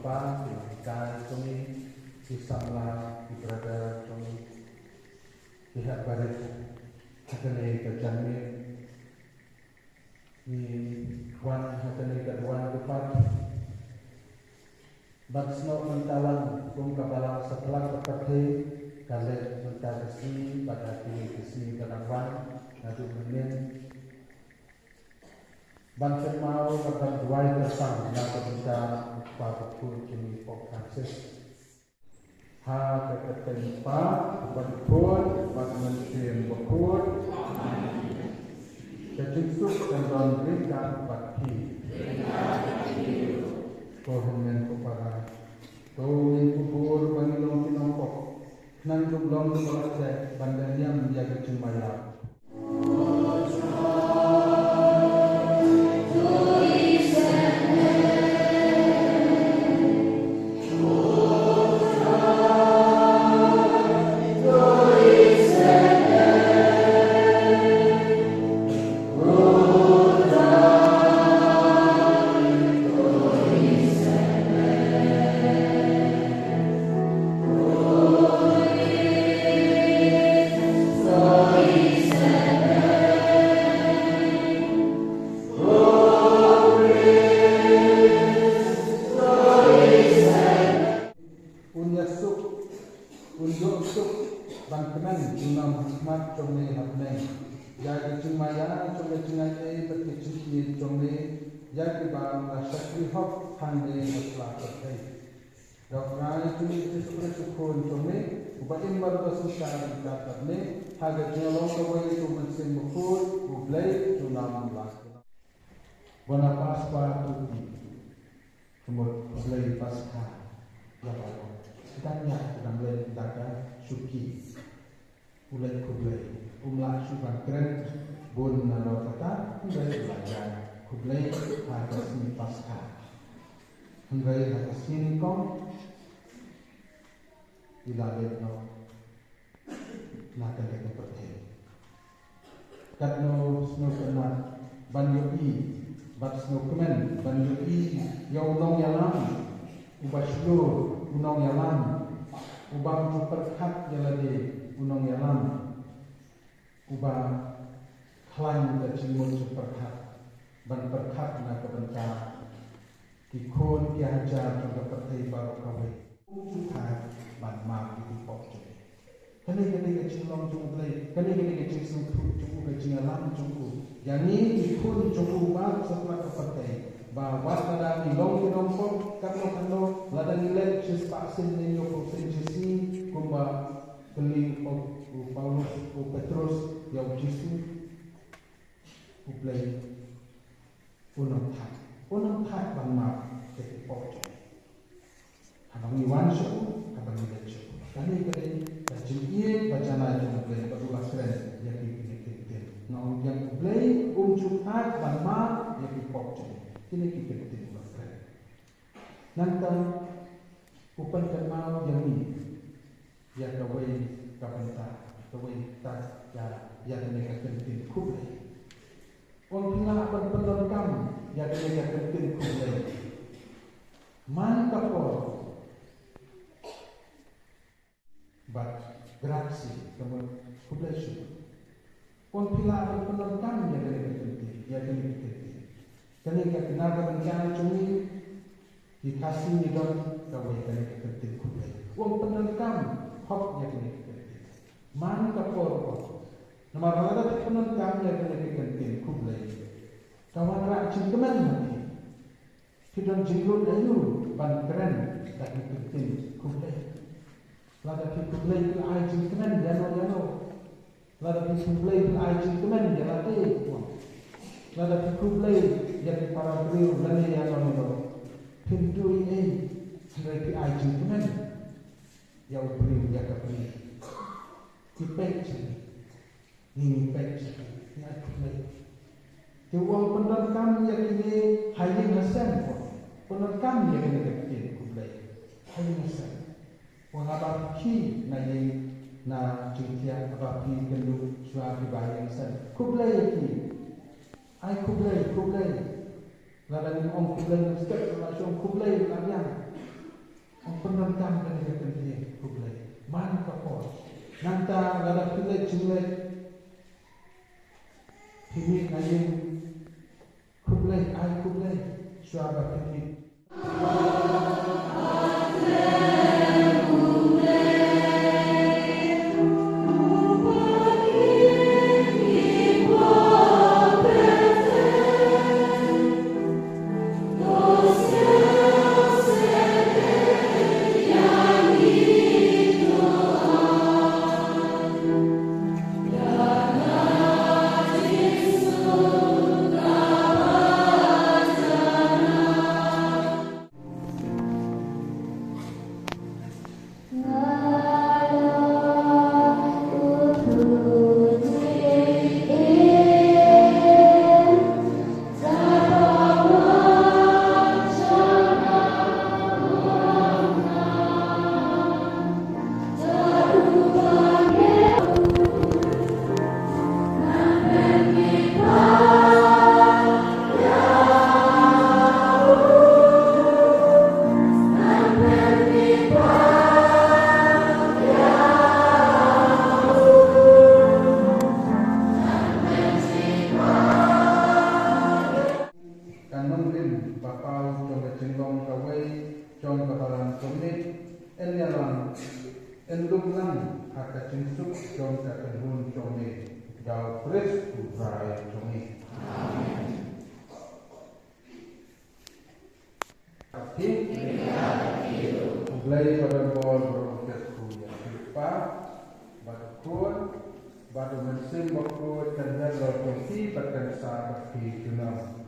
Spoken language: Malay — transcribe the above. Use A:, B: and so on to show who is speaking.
A: bapa dikai kami sisamla ibrada kami pihak barat hakane kejami ni wan hakane kedua tepat batsno mentalang kum kapala setelah keperti kale mentasi pada kisi kadangwan ngadu menin banten mau kapan duai tersang na kebenca pakul kini pok Francis ha keketen pa bakul bakmentien bakul kecucuk dan don berikan baki kohongen kepada tolin kubur bangilong tinompok nan kublong kepada bandanya menjaga cemaya bangkenan junam hikmat comne hapne jadi cumaya comne cungai berkecil comne jadi bang rasakri hop hande hasla terkai dokrai cuni sesuatu sukun comne ubatin baru susah dikatakan haga nyolong kawai itu mesin bukul ublai junam las bona paspa tuti kemudian ublai pasca lalu tanya sedang belajar dagang suki ulai kublai umlah sukan keren bun nalo kata ulai belajar kublai harga sini pasca ulai harga sini kong ilalet no nakal ke perteh katno snow kenat banyoki bat snow kemen banyoki yaulong yalam ubashlo unong yalam ubang perkat yalade unong yalam ubang klan kecimun perkat ban perkat na kebenca kikon ki hajar ke pertai baru kawai ukat ban ma ki pok kene kecilong jumlai kene kecil cukup kecil yalam cukup yani kikon cukup ba setelah ke pertai bahwa pada ilong pok kano lada nilai cis vaksin ni yo konsentrasi kumba keli Paulus Petrus yang jisu uplay unang tak bang ma ke pok habang iwan so habang nilai so kali jin bacana jung uplay berdua keren yang dipilih no yang uplay tak bang ma yang pok kini kita berfirman. Nanti upan kenal yang ini, ya kawai kapenta, kawai tak ya mereka kentin kublai. Orang tinggal berpendalam, ya mereka kentin kublai. Man kapor, bat geraksi, kemudian kublai sudah. Orang tinggal berpendalam, ya mereka kentin, ya mereka kentin. Ketika kenaga bencana cumi dikasih nidon kawai kene kepenting kublai. Uang penelkam hop ya kene kepenting. Man kapor nomor rada penelkam ya kene kepenting kublai. Kawan rak cingkeman mati. Kidon jinggut ayu ban keren tak kepenting kublai. Lada ki kublai ki ai cingkeman jano. Lada ki kublai ki ai cingkeman jalate. Lada ki kublai jadi para beliau lani yang nomor pintu ini sebagai aji teman yang beliau jaga beliau dipek ini pek ini aku lagi jauh penerkam yang ini hanya nasan penerkam yang ini kecil kublai hanya nasan wahab ki nai na cintia abapi kendu suatu bahaya nasan kublai ki ai kublai Lalu om kublai step langsung kublai kalian penonton kan dia penting kublai man kapos nanta gada kublai jumlai himi ngayin kublai ai kublai suara kini Endung lang akan cinsuk jom akan hun comi dau pres ubrai comi. Amin. Ublai pada bol beroket kuya pipa, bakun, batu mesin bakun dan jalan comi bahkan sahabat di junam.